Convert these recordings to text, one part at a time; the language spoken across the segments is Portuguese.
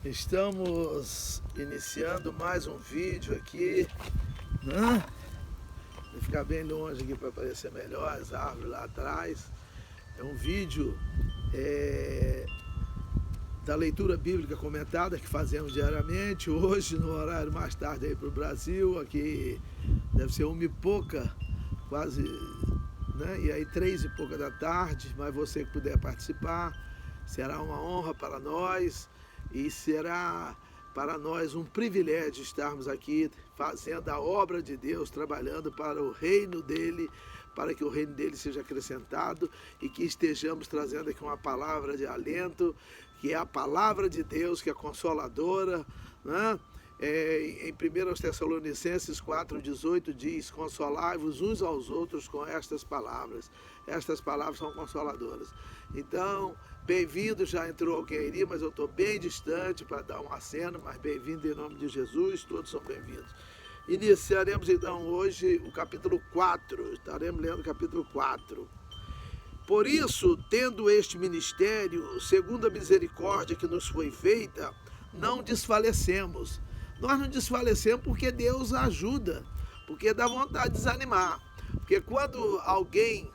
Estamos iniciando mais um vídeo aqui, né? Vou ficar bem longe aqui para aparecer melhor as árvores lá atrás. É um vídeo da leitura bíblica comentada que fazemos diariamente. Hoje, no horário mais tarde aí para o Brasil, aqui deve ser 1h pouca, quase, né? E aí 3h pouca da tarde, mas você que puder participar, será uma honra para nós. E será para nós um privilégio estarmos aqui fazendo a obra de Deus, trabalhando para o reino dele, para que o reino dele seja acrescentado e que estejamos trazendo aqui uma palavra de alento, que é a palavra de Deus, que é consoladora, né? Em 1 Tessalonicenses 4,18 diz: consolai-vos uns aos outros com estas palavras. Estas palavras são consoladoras. Então, bem-vindo, já entrou alguém aí, mas eu estou bem distante para dar um aceno, mas bem-vindo em nome de Jesus, todos são bem-vindos. Iniciaremos então hoje o capítulo 4, estaremos lendo o capítulo 4. Por isso, tendo este ministério, segundo a misericórdia que nos foi feita, não desfalecemos. Nós não desfalecemos porque Deus ajuda, porque dá vontade de desanimar. Porque quando alguém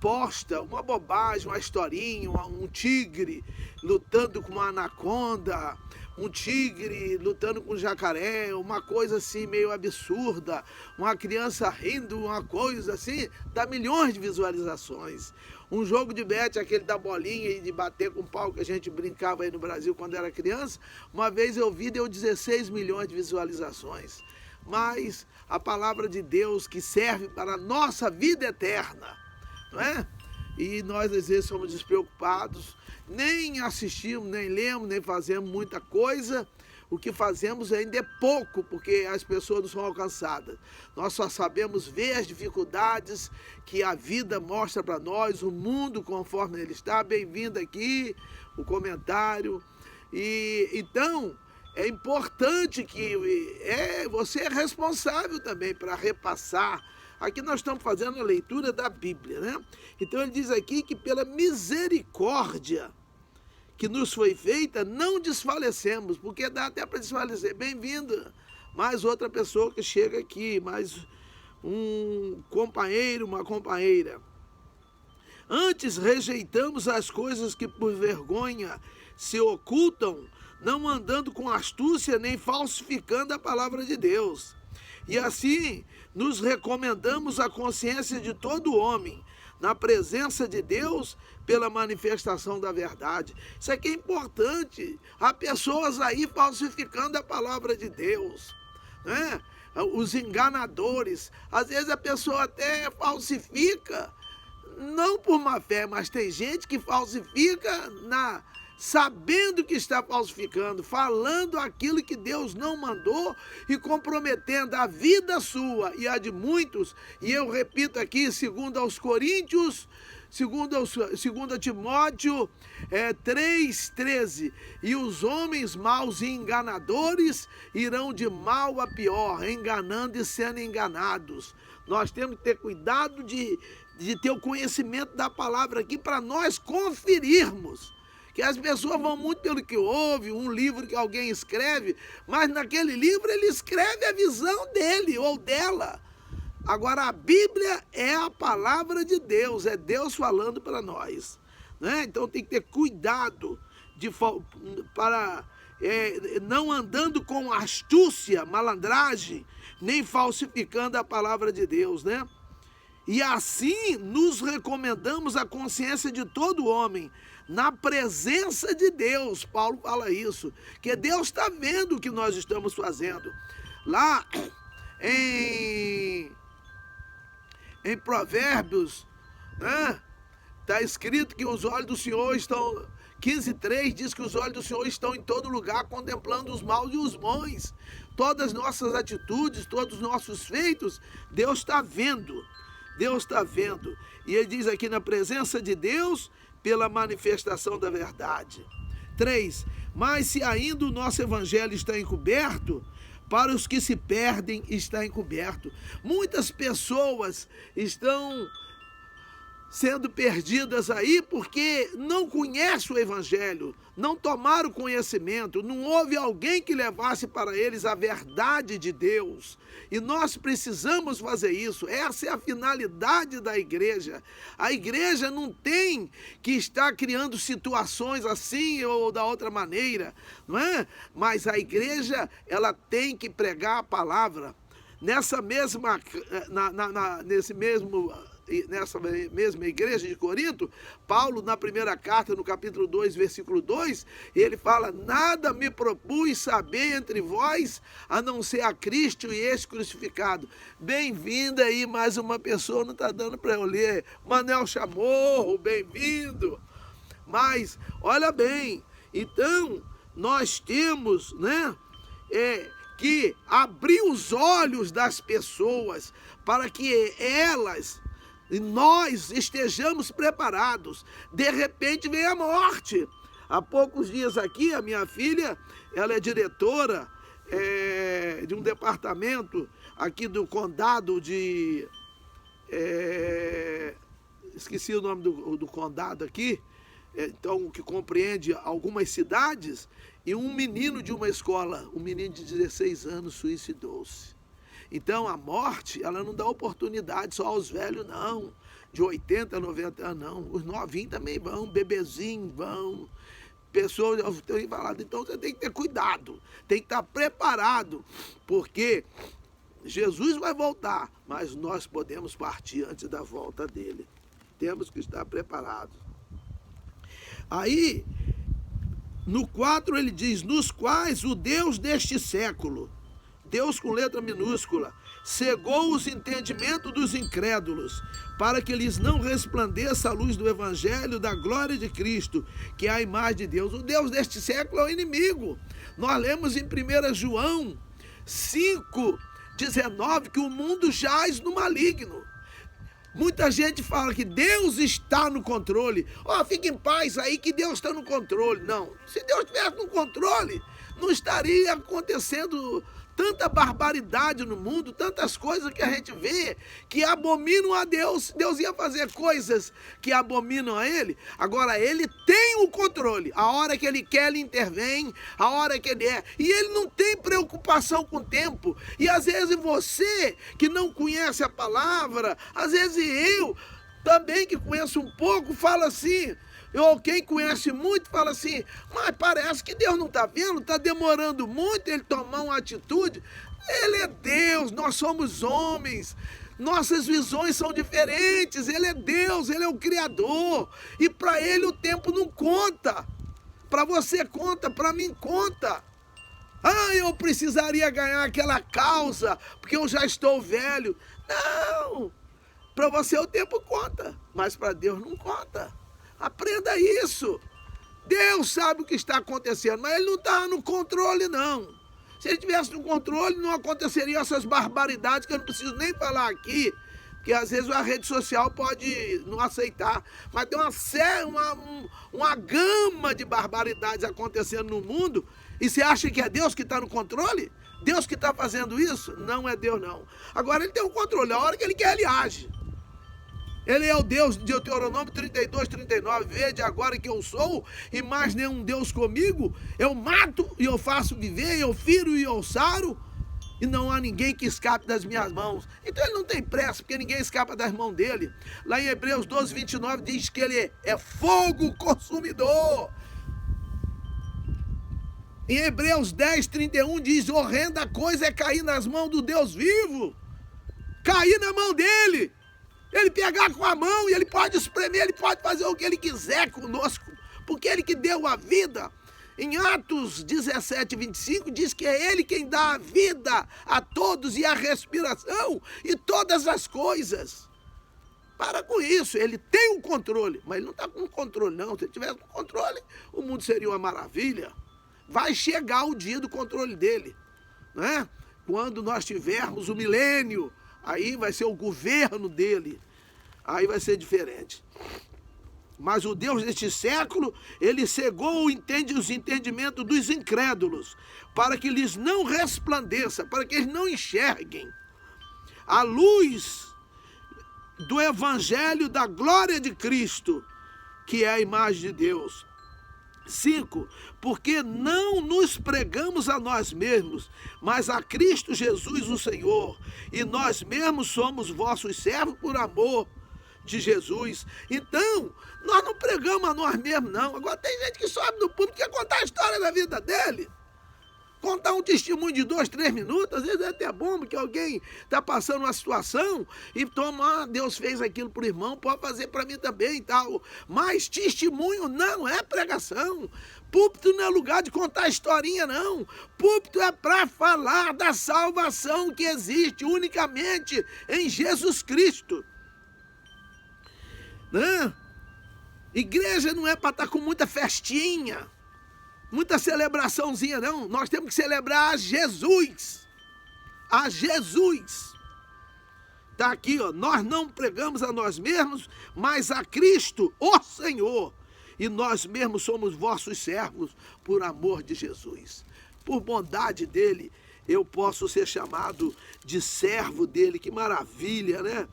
posta uma bobagem, uma historinha, um tigre lutando com uma anaconda, um tigre lutando com um jacaré, uma coisa assim meio absurda, uma criança rindo, uma coisa assim, dá milhões de visualizações. Um jogo de bete, aquele da bolinha e de bater com pau que a gente brincava aí no Brasil quando era criança, uma vez eu vi, deu 16 milhões de visualizações. Mas a palavra de Deus que serve para a nossa vida eterna, não é? E nós às vezes somos despreocupados, nem assistimos, nem lemos, nem fazemos muita coisa. O que fazemos ainda é pouco, porque as pessoas não são alcançadas. Nós só sabemos ver as dificuldades que a vida mostra para nós, o mundo conforme ele está. Bem-vindo aqui, o comentário. E então é importante que você é responsável também para repassar. Aqui nós estamos fazendo a leitura da Bíblia, né? Então ele diz aqui que pela misericórdia que nos foi feita, não desfalecemos, porque dá até para desfalecer. Bem-vinda, mais outra pessoa que chega aqui, mais um companheiro, uma companheira. Antes rejeitamos as coisas que por vergonha se ocultam, não andando com astúcia nem falsificando a palavra de Deus. E assim nos recomendamos a consciência de todo homem, na presença de Deus, pela manifestação da verdade. Isso aqui é importante. Há pessoas aí falsificando a palavra de Deus, né? Os enganadores. Às vezes a pessoa até falsifica, não por má fé, mas tem gente que falsifica sabendo que está falsificando, falando aquilo que Deus não mandou e comprometendo a vida sua e a de muitos. E eu repito aqui, segundo aos Coríntios, segundo Timóteo 3,13, e os homens maus e enganadores irão de mal a pior, enganando e sendo enganados. Nós temos que ter cuidado de ter o conhecimento da palavra aqui para nós conferirmos. Que as pessoas vão muito pelo que ouve, um livro que alguém escreve, mas naquele livro ele escreve a visão dele ou dela. Agora a Bíblia é a palavra de Deus, é Deus falando para nós, né? Então tem que ter cuidado para não andando com astúcia, malandragem, nem falsificando a palavra de Deus, né? E assim nos recomendamos a consciência de todo homem, na presença de Deus. Paulo fala isso, que Deus está vendo o que nós estamos fazendo. Lá em Provérbios, né, está escrito que os olhos do Senhor estão, 15,3 diz que os olhos do Senhor estão em todo lugar, contemplando os maus e os bons. Todas as nossas atitudes, todos os nossos feitos, Deus está vendo. Deus está vendo. E ele diz aqui, na presença de Deus, pela manifestação da verdade. 3. Mas se ainda o nosso evangelho está encoberto, para os que se perdem está encoberto. Muitas pessoas estão sendo perdidas aí porque não conhecem o Evangelho, não tomaram conhecimento, não houve alguém que levasse para eles a verdade de Deus. E nós precisamos fazer isso, essa é a finalidade da igreja. A igreja não tem que estar criando situações assim ou da outra maneira, não é? Mas a igreja, ela tem que pregar a palavra. Nessa mesma igreja de Corinto, Paulo, na primeira carta, no capítulo 2, versículo 2, ele fala: nada me propus saber entre vós, a não ser a Cristo e esse crucificado. Bem-vinda aí, mais uma pessoa, não está dando para eu ler. Manel Chamorro, bem-vindo. Mas, olha bem, então, nós temos, né, que abrir os olhos das pessoas para que elas e nós estejamos preparados. De repente vem a morte. Há poucos dias aqui, a minha filha, ela é diretora de um departamento aqui do condado de... esqueci o nome do condado aqui, então, que compreende algumas cidades, e um menino de uma escola, um menino de 16 anos, suicidou-se. Então, a morte, ela não dá oportunidade só aos velhos, não. De 80, 90 anos, não. Os novinhos também vão, bebezinhos vão. Pessoas, eu tenho falado, então você tem que ter cuidado, tem que estar preparado, porque Jesus vai voltar, mas nós podemos partir antes da volta dele. Temos que estar preparados. Aí, no 4 ele diz: nos quais o Deus deste século, Deus com letra minúscula, cegou os entendimentos dos incrédulos, para que lhes não resplandeça a luz do Evangelho da glória de Cristo, que é a imagem de Deus. O Deus deste século é o inimigo. Nós lemos em 1 João 5,19 que o mundo jaz no maligno. Muita gente fala que Deus está no controle. Fique em paz aí que Deus está no controle. Não, se Deus estivesse no controle, não estaria acontecendo tanta barbaridade no mundo, tantas coisas que a gente vê que abominam a Deus. Deus ia fazer coisas que abominam a Ele. Agora, Ele tem o controle. A hora que Ele quer, Ele intervém. A hora que Ele E Ele não tem preocupação com o tempo. E às vezes você, que não conhece a palavra, às vezes eu, também que conheço um pouco, fala assim... Ou quem conhece muito fala assim: mas parece que Deus não está vendo, está demorando muito ele tomar uma atitude. Ele é Deus, nós somos homens, nossas visões são diferentes. Ele é Deus, Ele é o Criador, e para Ele o tempo não conta. Para você conta, para mim conta. Eu precisaria ganhar aquela causa, porque eu já estou velho. Não, para você o tempo conta, mas para Deus não conta. Aprenda isso. Deus sabe o que está acontecendo, mas Ele não está no controle, não. Se Ele estivesse no controle, não aconteceriam essas barbaridades que eu não preciso nem falar aqui, porque às vezes a rede social pode não aceitar. Mas tem uma gama de barbaridades acontecendo no mundo, e você acha que é Deus que está no controle? Deus que está fazendo isso? Não é Deus, não. Agora Ele tem o controle, a hora que Ele quer, Ele age. Ele é o Deus de Deuteronômio 32, 39. Vede agora que eu sou, e mais nenhum Deus comigo. Eu mato e eu faço viver, eu firo e eu saro, e não há ninguém que escape das minhas mãos. Então Ele não tem pressa, porque ninguém escapa das mãos dele. Lá em Hebreus 12, 29 diz que Ele é fogo consumidor. Em Hebreus 10, 31 diz: horrenda coisa é cair nas mãos do Deus vivo. Cair na mão dele. Ele pegar com a mão e Ele pode espremer, Ele pode fazer o que Ele quiser conosco, porque Ele que deu a vida. Em Atos 17, 25 diz que é Ele quem dá a vida a todos e a respiração e todas as coisas. Para com isso, Ele tem o controle, mas Ele não está com controle não. Se Ele tivesse com controle, o mundo seria uma maravilha. Vai chegar o dia do controle dele, né? Quando nós tivermos o milênio, aí vai ser o governo dele, aí vai ser diferente. Mas o Deus deste século, Ele cegou os entendimentos dos incrédulos, para que lhes não resplandeça, para que eles não enxerguem a luz do evangelho da glória de Cristo, que é a imagem de Deus. 5. Porque não nos pregamos a nós mesmos, mas a Cristo Jesus o Senhor, e nós mesmos somos vossos servos por amor de Jesus. Então, nós não pregamos a nós mesmos, não. Agora tem gente que sobe no púlpito e quer contar a história da vida dele. Contar um testemunho de 2, 3 minutos, às vezes é até bom, porque alguém está passando uma situação e toma, Deus fez aquilo para o irmão, pode fazer para mim também e tal. Mas testemunho não é pregação. Púlpito não é lugar de contar historinha, não. Púlpito é para falar da salvação que existe unicamente em Jesus Cristo. Né? Igreja não é para estar com muita festinha, muita celebraçãozinha, não. Nós temos que celebrar a Jesus. A Jesus. Está aqui, ó. Nós não pregamos a nós mesmos, mas a Cristo, o Senhor. E nós mesmos somos vossos servos por amor de Jesus. Por bondade dele, eu posso ser chamado de servo dele. Que maravilha, né?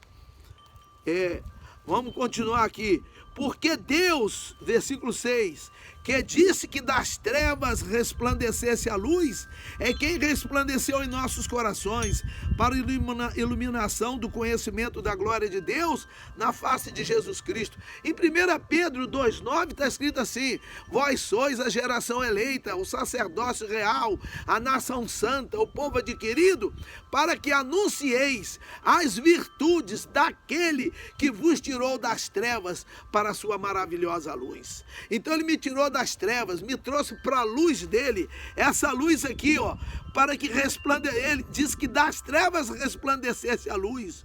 Vamos continuar aqui. Porque Deus, versículo 6, que disse que das trevas resplandecesse a luz, é quem resplandeceu em nossos corações para a iluminação do conhecimento da glória de Deus na face de Jesus Cristo. Em 1 Pedro 2,9 está escrito assim: vós sois a geração eleita, o sacerdócio real, a nação santa, o povo adquirido, para que anuncieis as virtudes daquele que vos tirou das trevas para a sua maravilhosa luz. Então ele me tirou das trevas, me trouxe para a luz dele, essa luz aqui, ó, para que ele diz que das trevas resplandecesse a luz,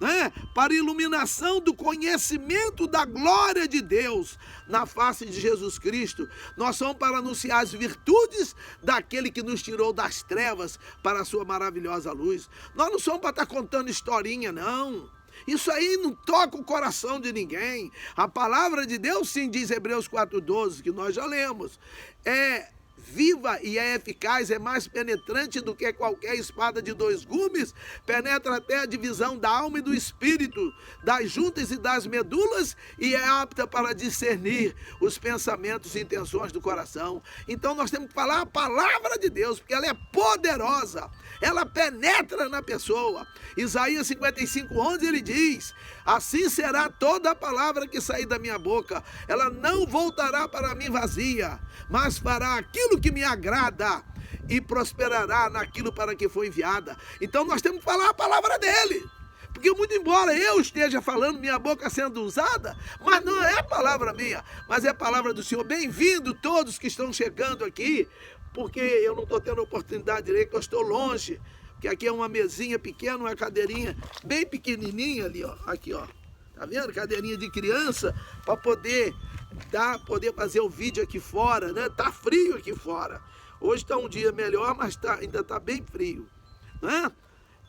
né? Para a iluminação do conhecimento da glória de Deus na face de Jesus Cristo. Nós somos para anunciar as virtudes daquele que nos tirou das trevas para a sua maravilhosa luz. Nós não somos para estar contando historinha, não. Isso aí não toca o coração de ninguém. A palavra de Deus, sim, diz Hebreus 4,12, que nós já lemos, é viva e é eficaz, é mais penetrante do que qualquer espada de 2 gumes, penetra até a divisão da alma e do espírito, das juntas e das medulas, e é apta para discernir os pensamentos e intenções do coração. Então nós temos que falar a palavra de Deus, porque ela é poderosa, ela penetra na pessoa. Isaías 55,11 ele diz: assim será toda a palavra que sair da minha boca, ela não voltará para mim vazia, mas fará aquilo que me agrada e prosperará naquilo para que foi enviada. Então nós temos que falar a palavra dele, porque muito embora eu esteja falando, minha boca sendo usada, mas não é a palavra minha, mas é a palavra do Senhor. Bem-vindo todos que estão chegando aqui, porque eu não estou tendo oportunidade de ler, porque eu estou longe, porque aqui é uma mesinha pequena, uma cadeirinha bem pequenininha ali, ó, aqui, ó, tá vendo? Cadeirinha de criança, para poder fazer o vídeo aqui fora, né? Tá frio aqui fora. Hoje está um dia melhor, mas ainda está bem frio, né?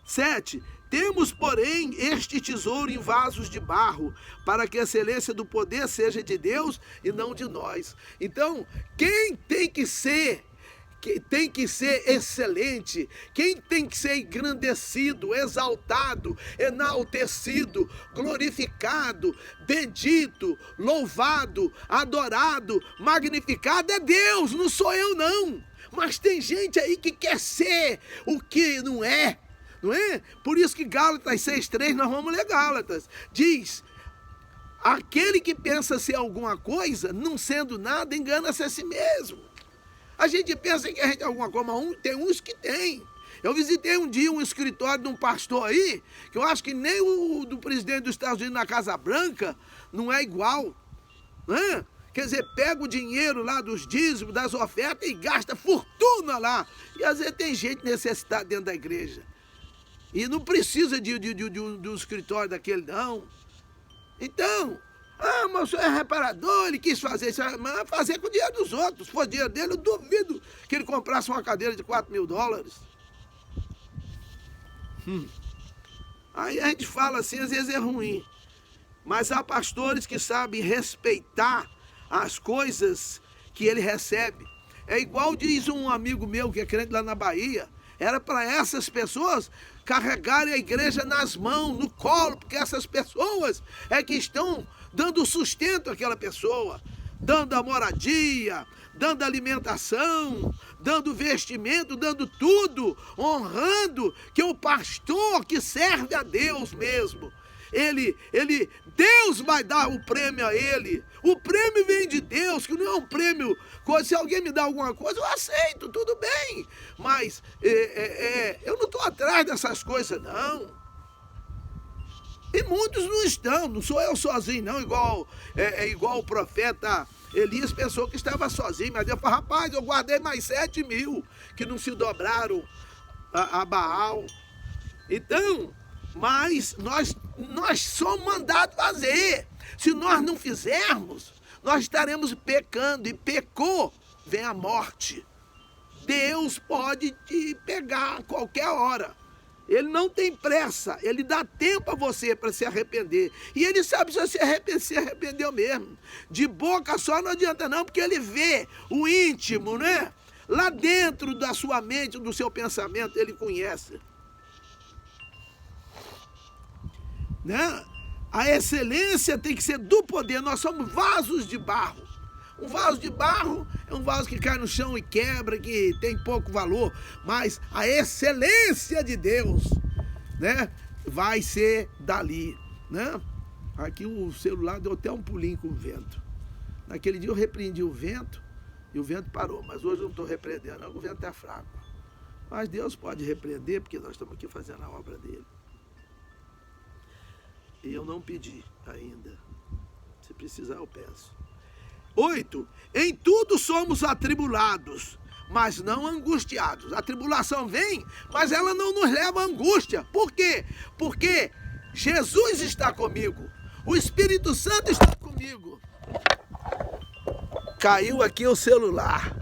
7. Temos, porém, este tesouro em vasos de barro, para que a excelência do poder seja de Deus e não de nós. Então, quem tem que ser excelente, quem tem que ser engrandecido, exaltado, enaltecido, glorificado, bendito, louvado, adorado, magnificado é Deus, não sou eu não. Mas tem gente aí que quer ser o que não é. Não é? Por isso que Gálatas 6,3, nós vamos ler Gálatas, diz: aquele que pensa ser alguma coisa, não sendo nada, engana-se a si mesmo. A gente pensa que a gente é alguma coisa, mas tem uns que tem. Eu visitei um dia um escritório de um pastor aí, que eu acho que nem o do presidente dos Estados Unidos na Casa Branca não é igual. Né? Quer dizer, pega o dinheiro lá dos dízimos, das ofertas e gasta fortuna lá. E às vezes tem gente necessitada dentro da igreja. E não precisa de um escritório daquele, não. Então, mas o senhor é reparador, ele quis fazer isso, mas fazer com o dinheiro dos outros. Se for dinheiro dele, eu duvido que ele comprasse uma cadeira de $4.000. Aí a gente fala assim, às vezes é ruim. Mas há pastores que sabem respeitar as coisas que ele recebe. É igual diz um amigo meu que é crente lá na Bahia. Era para essas pessoas carregarem a igreja nas mãos, no colo, porque essas pessoas é que estão dando sustento àquela pessoa, dando a moradia, dando alimentação, dando vestimento, dando tudo, honrando que o pastor que serve a Deus mesmo, Deus vai dar o prêmio a ele. O prêmio vem de Deus, que não é um prêmio. Se alguém me dá alguma coisa, eu aceito, tudo bem. Mas eu não estou atrás dessas coisas, não. E muitos não estão, não sou eu sozinho, não, igual o profeta Elias pensou que estava sozinho, mas Deus falou, rapaz, eu guardei mais 7.000 que não se dobraram a Baal. Então, mas nós somos mandados fazer. Se nós não fizermos, nós estaremos pecando, e pecou, vem a morte. Deus pode te pegar a qualquer hora. Ele não tem pressa, ele dá tempo a você para se arrepender. E ele sabe se você se arrependeu mesmo. De boca só não adianta não, porque ele vê o íntimo, né? Lá dentro da sua mente, do seu pensamento, ele conhece. Né? A excelência tem que ser do poder. Nós somos vasos de barro. Um vaso de barro é um vaso que cai no chão e quebra, que tem pouco valor. Mas a excelência de Deus, né, vai ser dali. Né? Aqui o celular deu até um pulinho com o vento. Naquele dia eu repreendi o vento e o vento parou. Mas hoje eu não estou repreendendo, não, o vento está fraco. Mas Deus pode repreender, porque nós estamos aqui fazendo a obra dele. E eu não pedi ainda. Se precisar, eu peço. 8. Em tudo somos atribulados, mas não angustiados. A tribulação vem, mas ela não nos leva à angústia. Por quê? Porque Jesus está comigo. O Espírito Santo está comigo. Caiu aqui o celular.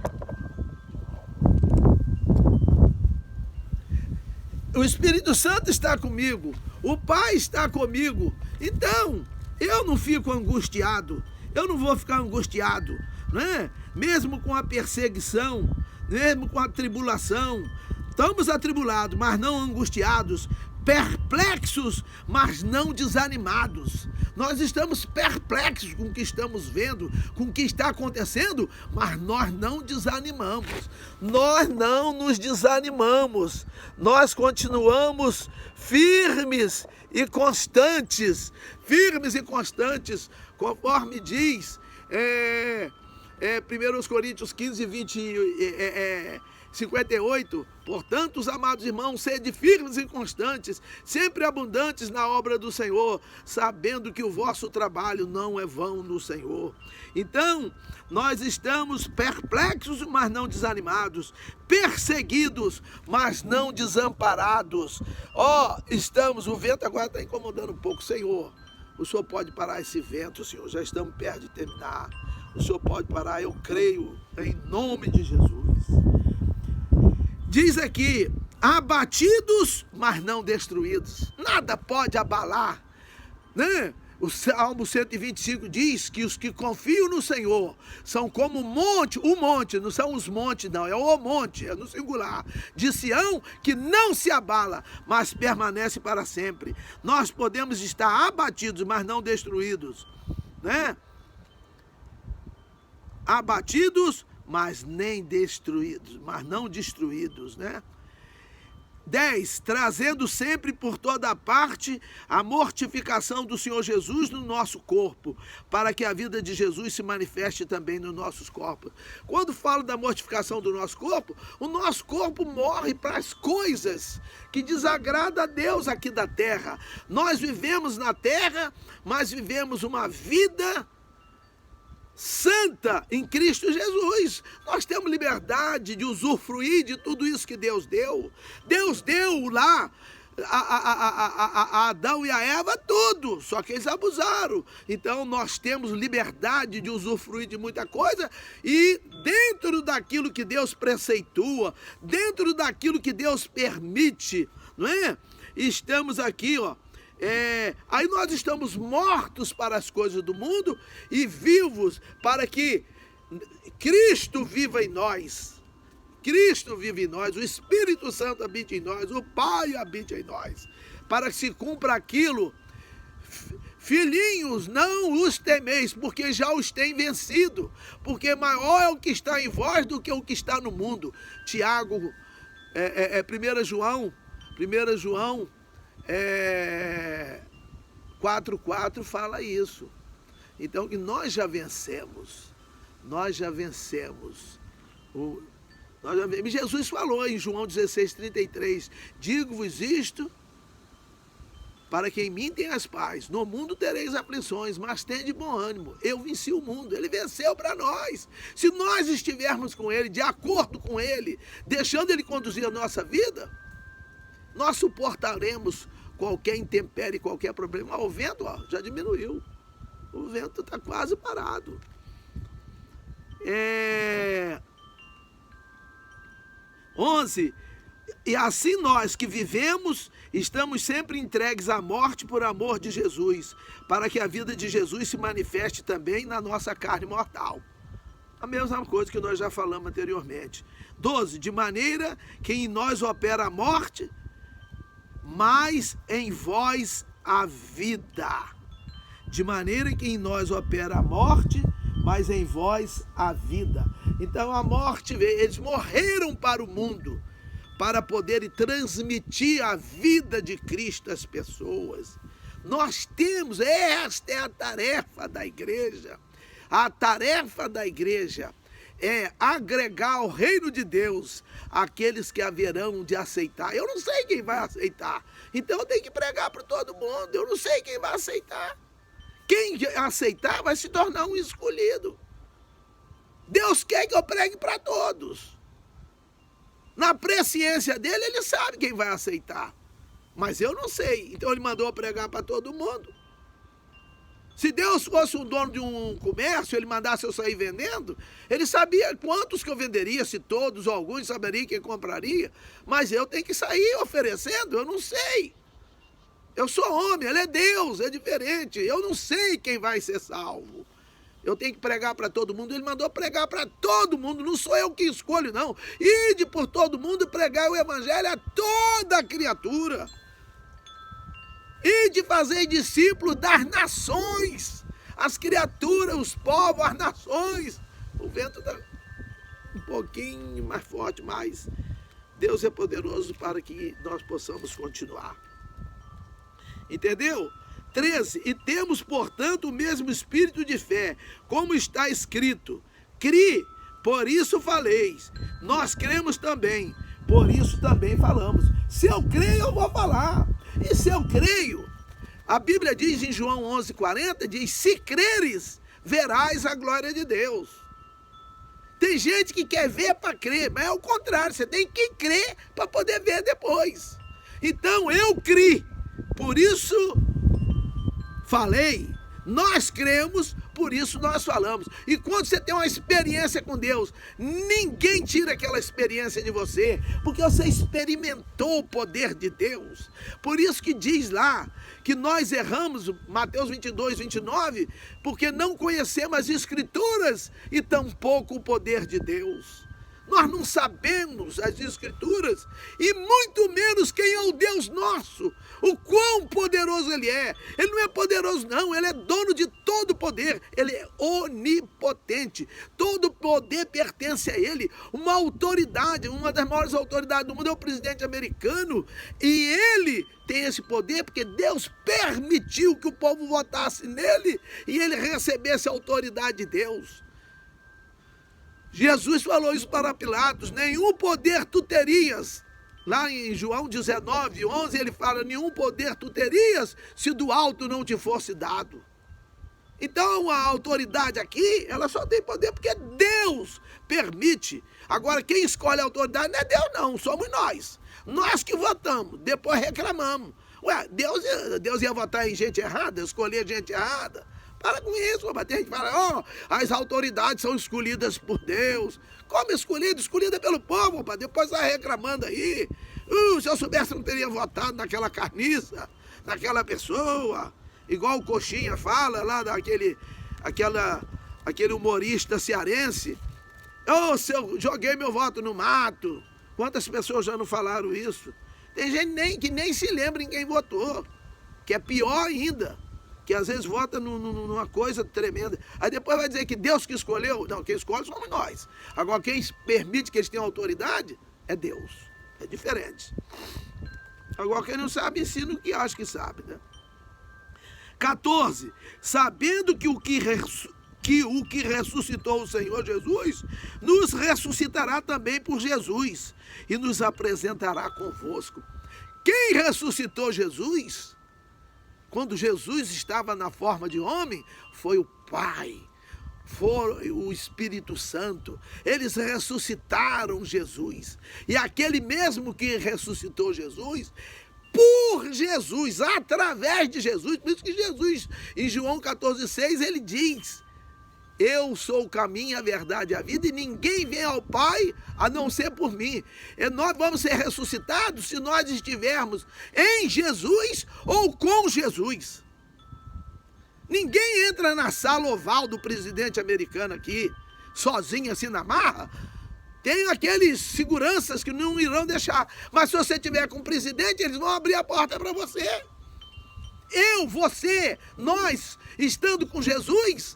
O Espírito Santo está comigo. O Pai está comigo. Então, eu não fico angustiado. Eu não vou ficar angustiado, né? Mesmo com a perseguição, mesmo com a tribulação. Estamos atribulados, mas não angustiados. Perplexos, mas não desanimados. Nós estamos perplexos com o que estamos vendo, com o que está acontecendo, mas nós não desanimamos. Nós não nos desanimamos. Nós continuamos firmes e constantes. Firmes e constantes, conforme diz 1 Coríntios 15, 58, portanto, os amados irmãos, sede firmes e constantes, sempre abundantes na obra do Senhor, sabendo que o vosso trabalho não é vão no Senhor. Então, nós estamos perplexos, mas não desanimados, perseguidos, mas não desamparados. O vento agora está incomodando um pouco, Senhor. O Senhor pode parar esse vento, Senhor, já estamos perto de terminar. O Senhor pode parar, eu creio, em nome de Jesus. Diz aqui, abatidos, mas não destruídos. Nada pode abalar, né? O Salmo 125 diz que os que confiam no Senhor são como o monte, não são os montes não, é o monte, é no singular, de Sião, que não se abala, mas permanece para sempre. Nós podemos estar abatidos, mas não destruídos, né? Abatidos, mas nem destruídos, mas não destruídos, né? 10. Trazendo sempre por toda parte a mortificação do Senhor Jesus no nosso corpo, para que a vida de Jesus se manifeste também nos nossos corpos. Quando falo da mortificação do nosso corpo, o nosso corpo morre para as coisas que desagradam a Deus aqui da terra. Nós vivemos na terra, mas vivemos uma vida santa em Cristo Jesus. Nós temos liberdade de usufruir de tudo isso que Deus deu. Deus deu lá a Adão e a Eva tudo, só que eles abusaram. Então nós temos liberdade de usufruir de muita coisa, e dentro daquilo que Deus preceitua, dentro daquilo que Deus permite, não é? Estamos aqui, aí nós estamos mortos para as coisas do mundo e vivos para que Cristo viva em nós. Cristo vive em nós, o Espírito Santo habita em nós, o Pai habita em nós, para que se cumpra aquilo. Filhinhos, não os temeis, porque já os tem vencido, porque maior é o que está em vós do que o que está no mundo. Tiago, 1 João 4,4 fala isso. Então, que nós já vencemos. Jesus falou em João 16,33, digo-vos isto, para que em mim tenhas paz. No mundo tereis aflições, mas tende bom ânimo. Eu venci o mundo, ele venceu para nós. Se nós estivermos com ele, de acordo com ele, deixando ele conduzir a nossa vida, nós suportaremos qualquer intempérie, qualquer problema. O vento já diminuiu. O vento está quase parado. 11. E assim nós que vivemos, estamos sempre entregues à morte por amor de Jesus, para que a vida de Jesus se manifeste também na nossa carne mortal. A mesma coisa que nós já falamos anteriormente. 12. De maneira que em nós opera a morte, mas em vós a vida. De maneira que em nós opera a morte, mas em vós a vida. Então a morte veio, eles morreram para o mundo, para poderem transmitir a vida de Cristo às pessoas. Nós temos, esta é a tarefa da igreja. A tarefa da igreja é agregar ao reino de Deus aqueles que haverão de aceitar. Eu não sei quem vai aceitar, então eu tenho que pregar para todo mundo. Eu não sei quem vai aceitar. Quem aceitar vai se tornar um escolhido. Deus quer que eu pregue para todos. Na presciência dele, ele sabe quem vai aceitar. Mas eu não sei. Então ele mandou pregar para todo mundo. Se Deus fosse um dono de um comércio, ele mandasse eu sair vendendo, ele sabia quantos que eu venderia, se todos ou alguns, saberia quem compraria. Mas eu tenho que sair oferecendo, eu não sei. Eu sou homem, ele é Deus, é diferente. Eu não sei quem vai ser salvo. Eu tenho que pregar para todo mundo. Ele mandou pregar para todo mundo. Não sou eu que escolho, não. Ide por todo mundo e pregar o evangelho a toda criatura. Ide fazer discípulos das nações. As criaturas, os povos, as nações. O vento está um pouquinho mais forte, mas Deus é poderoso para que nós possamos continuar. Entendeu? 13. E temos, portanto, o mesmo espírito de fé, como está escrito: cri, por isso faleis. Nós cremos também, por isso também falamos. Se eu creio, eu vou falar. E se eu creio, a Bíblia diz em João 11,40, diz: se creres, verás a glória de Deus. Tem gente que quer ver para crer, mas é o contrário, você tem que crer para poder ver depois. Então eu criei, por isso falei. Nós cremos, por isso nós falamos. E quando você tem uma experiência com Deus, ninguém tira aquela experiência de você, porque você experimentou o poder de Deus. Por isso que diz lá que nós erramos, Mateus 22:29, porque não conhecemos as Escrituras e tampouco o poder de Deus. Nós não sabemos as Escrituras e muito menos quem é o Deus nosso, o quão poderoso Ele é. Ele não é poderoso não, Ele é dono de todo poder, Ele é onipotente, todo poder pertence a Ele. Uma autoridade, uma das maiores autoridades do mundo é o presidente americano, e ele tem esse poder porque Deus permitiu que o povo votasse nele e ele recebesse a autoridade de Deus. Jesus falou isso para Pilatos: nenhum poder tu terias. Lá em João 19:11 ele fala: nenhum poder tu terias se do alto não te fosse dado. Então a autoridade aqui, ela só tem poder porque Deus permite. Agora quem escolhe a autoridade não é Deus não, somos nós. Nós que votamos, depois reclamamos. Ué, Deus ia votar em gente errada, escolher gente errada? Para com isso, mas tem gente que fala: as autoridades são escolhidas por Deus. Como escolhida? Escolhida pelo povo, rapaz. Depois vai reclamando aí. Se eu soubesse, eu não teria votado naquela carniça, naquela pessoa. Igual o Coxinha fala lá daquele humorista cearense. Oh, se eu joguei meu voto no mato. Quantas pessoas já não falaram isso? Tem gente que nem se lembra em quem votou, que é pior ainda, que às vezes vota numa coisa tremenda. Aí depois vai dizer que Deus que escolheu. Não, quem escolhe somos nós. Agora, quem permite que eles tenham autoridade é Deus. É diferente. Agora, quem não sabe, ensina o que acha que sabe, né? 14. Sabendo que o que ressuscitou o Senhor Jesus, nos ressuscitará também por Jesus e nos apresentará convosco. Quem ressuscitou Jesus, quando Jesus estava na forma de homem, foi o Pai, foi o Espírito Santo. Eles ressuscitaram Jesus. E aquele mesmo que ressuscitou Jesus, por Jesus, através de Jesus, por isso que Jesus, em João 14,6, ele diz: eu sou o caminho, a verdade e a vida, e ninguém vem ao Pai a não ser por mim. E nós vamos ser ressuscitados se nós estivermos em Jesus ou com Jesus. Ninguém entra na sala oval do presidente americano aqui, sozinho assim na marra. Tem aqueles seguranças que não irão deixar. Mas se você estiver com o presidente, eles vão abrir a porta para você. Eu, você, nós, estando com Jesus,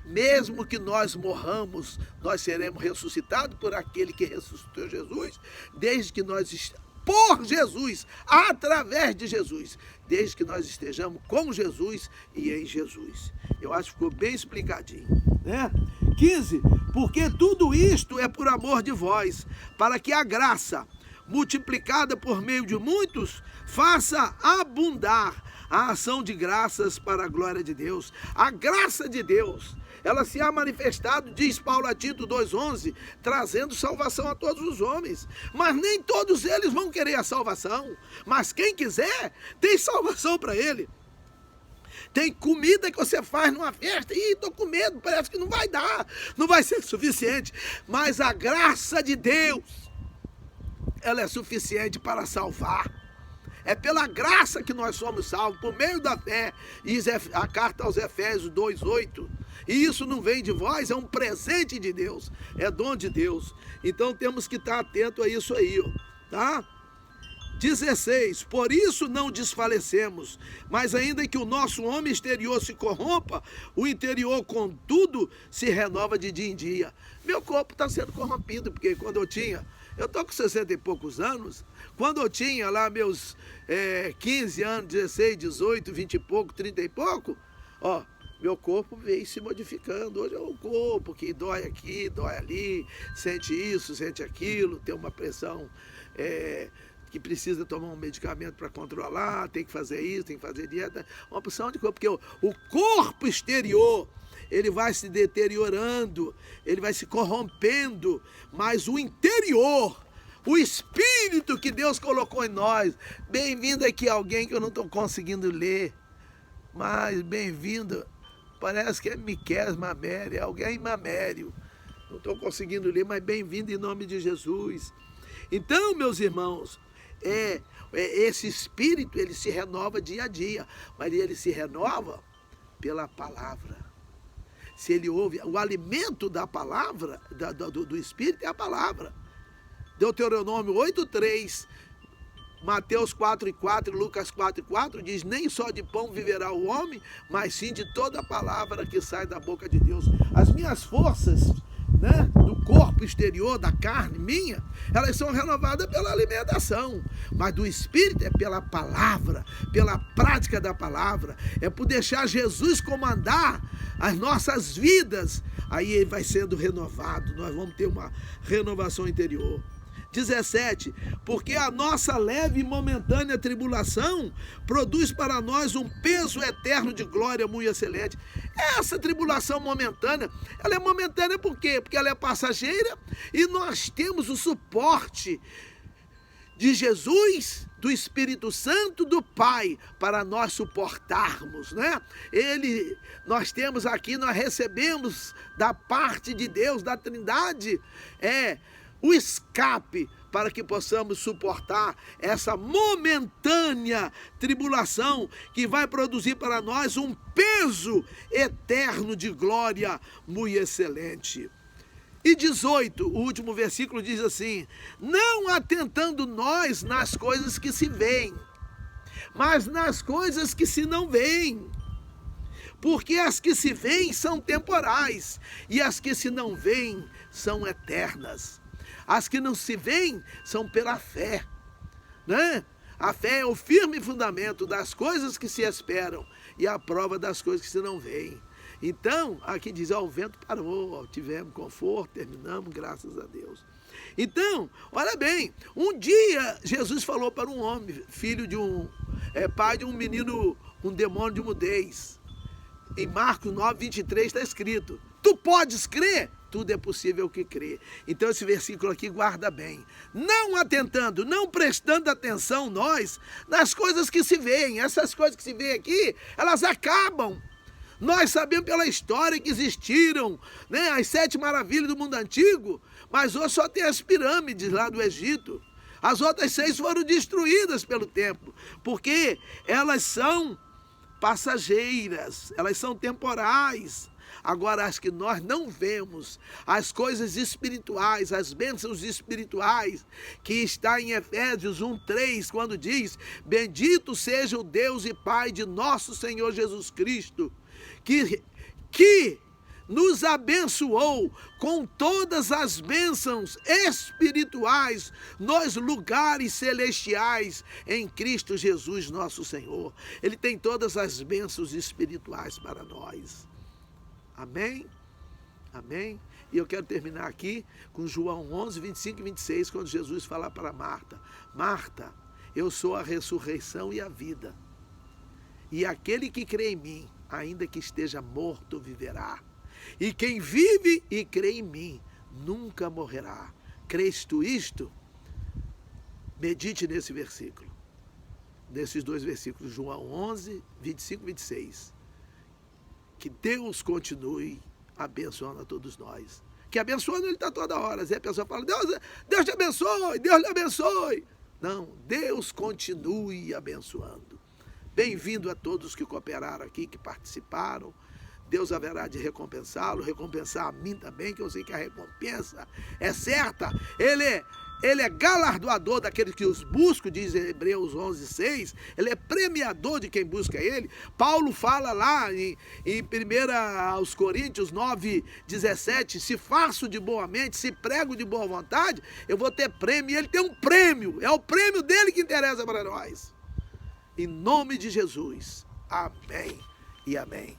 mesmo que nós morramos, nós seremos ressuscitados por aquele que ressuscitou Jesus, desde que nós, por Jesus, através de Jesus, desde que nós estejamos com Jesus e em Jesus. Eu acho que ficou bem explicadinho, né? 15. Porque tudo isto é por amor de vós, para que a graça, multiplicada por meio de muitos, faça abundar a ação de graças para a glória de Deus. A graça de Deus, ela se há manifestado, diz Paulo a Tito 2,11, trazendo salvação a todos os homens. Mas nem todos eles vão querer a salvação. Mas quem quiser, tem salvação para ele. Tem comida que você faz numa festa, e estou com medo, parece que não vai dar, não vai ser suficiente. Mas a graça de Deus, ela é suficiente para salvar. É pela graça que nós somos salvos, por meio da fé. Diz a carta aos Efésios 2,8. E isso não vem de vós, é um presente de Deus, é dom de Deus. Então temos que estar atento a isso aí, tá? 16. Por isso não desfalecemos, mas ainda que o nosso homem exterior se corrompa, o interior, contudo, se renova de dia em dia. Meu corpo está sendo corrompido, porque quando eu estou com 60 e poucos anos, quando eu tinha lá meus 15 anos, 16, 18, 20 e pouco, 30 e pouco, meu corpo veio se modificando. Hoje é um corpo que dói aqui, dói ali, sente isso, sente aquilo, tem uma pressão que precisa tomar um medicamento para controlar, tem que fazer isso, tem que fazer dieta, uma opção de corpo, porque o corpo exterior, ele vai se deteriorando, ele vai se corrompendo, mas o interior, o Espírito que Deus colocou em nós, bem-vindo aqui alguém que eu não estou conseguindo ler, mas bem-vindo, parece que é Miqueias Mamério, alguém Mamério, não estou conseguindo ler, mas bem-vindo em nome de Jesus. Então, meus irmãos, esse Espírito, ele se renova dia a dia, mas ele se renova pela palavra. Se ele ouve, o alimento da palavra, do Espírito é a palavra. Deuteronômio 8,3, Mateus 4,4, Lucas 4,4 diz: nem só de pão viverá o homem, mas sim de toda a palavra que sai da boca de Deus. As minhas forças, né, do corpo exterior, da carne minha, elas são renovadas pela alimentação, mas do Espírito é pela palavra, pela prática da palavra, é por deixar Jesus comandar as nossas vidas, aí ele vai sendo renovado, nós vamos ter uma renovação interior. 17, porque a nossa leve e momentânea tribulação produz para nós um peso eterno de glória muito excelente. Essa tribulação momentânea, ela é momentânea por quê? Porque ela é passageira e nós temos o suporte de Jesus, do Espírito Santo, do Pai, para nós suportarmos, né? Nós temos aqui, nós recebemos da parte de Deus, da Trindade, o escape para que possamos suportar essa momentânea tribulação que vai produzir para nós um peso eterno de glória muito excelente. e 18, o último versículo diz assim: não atentando nós nas coisas que se veem, mas nas coisas que se não veem. Porque as que se veem são temporais, e as que se não veem são eternas. As que não se veem são pela fé, né? A fé é o firme fundamento das coisas que se esperam e a prova das coisas que se não veem. Então, aqui diz, ó, o vento parou, tivemos conforto, terminamos, graças a Deus. Então, olha bem, um dia Jesus falou para um homem, pai de um menino, um demônio de mudez. Em Marcos 9, 23 está escrito, tu podes crer? Tudo é possível que crê. Então esse versículo aqui guarda bem. Não atentando, não prestando atenção nós nas coisas que se veem. Essas coisas que se veem aqui, elas acabam. Nós sabemos pela história que existiram, né, as 7 maravilhas do mundo antigo, mas hoje só tem as pirâmides lá do Egito. As outras 6 foram destruídas pelo tempo, porque elas são passageiras, elas são temporais. Agora, as que nós não vemos, as coisas espirituais, as bênçãos espirituais, que está em Efésios 1:3, quando diz, bendito seja o Deus e Pai de nosso Senhor Jesus Cristo, que nos abençoou com todas as bênçãos espirituais nos lugares celestiais em Cristo Jesus nosso Senhor. Ele tem todas as bênçãos espirituais para nós. Amém? Amém? E eu quero terminar aqui com João 11, 25 e 26, quando Jesus fala para Marta, Marta, eu sou a ressurreição e a vida. E aquele que crê em mim, ainda que esteja morto, viverá. E quem vive e crê em mim, nunca morrerá. Crês tu isto? Medite nesse versículo. Nesses 2 versículos, João 11, 25 e 26. Que Deus continue abençoando a todos nós. Que abençoando Ele está toda hora. Às vezes a pessoa fala, Deus te abençoe, Deus lhe abençoe. Não, Deus continue abençoando. Bem-vindo a todos que cooperaram aqui, que participaram. Deus haverá de recompensá-lo, recompensar a mim também, que eu sei que a recompensa é certa. Ele é galardoador daqueles que os buscam, diz Hebreus 11, 6. Ele é premiador de quem busca ele. Paulo fala lá em 1 Coríntios 9, 17, se faço de boa mente, se prego de boa vontade, eu vou ter prêmio. E ele tem um prêmio, é o prêmio dele que interessa para nós. Em nome de Jesus. Amém e amém.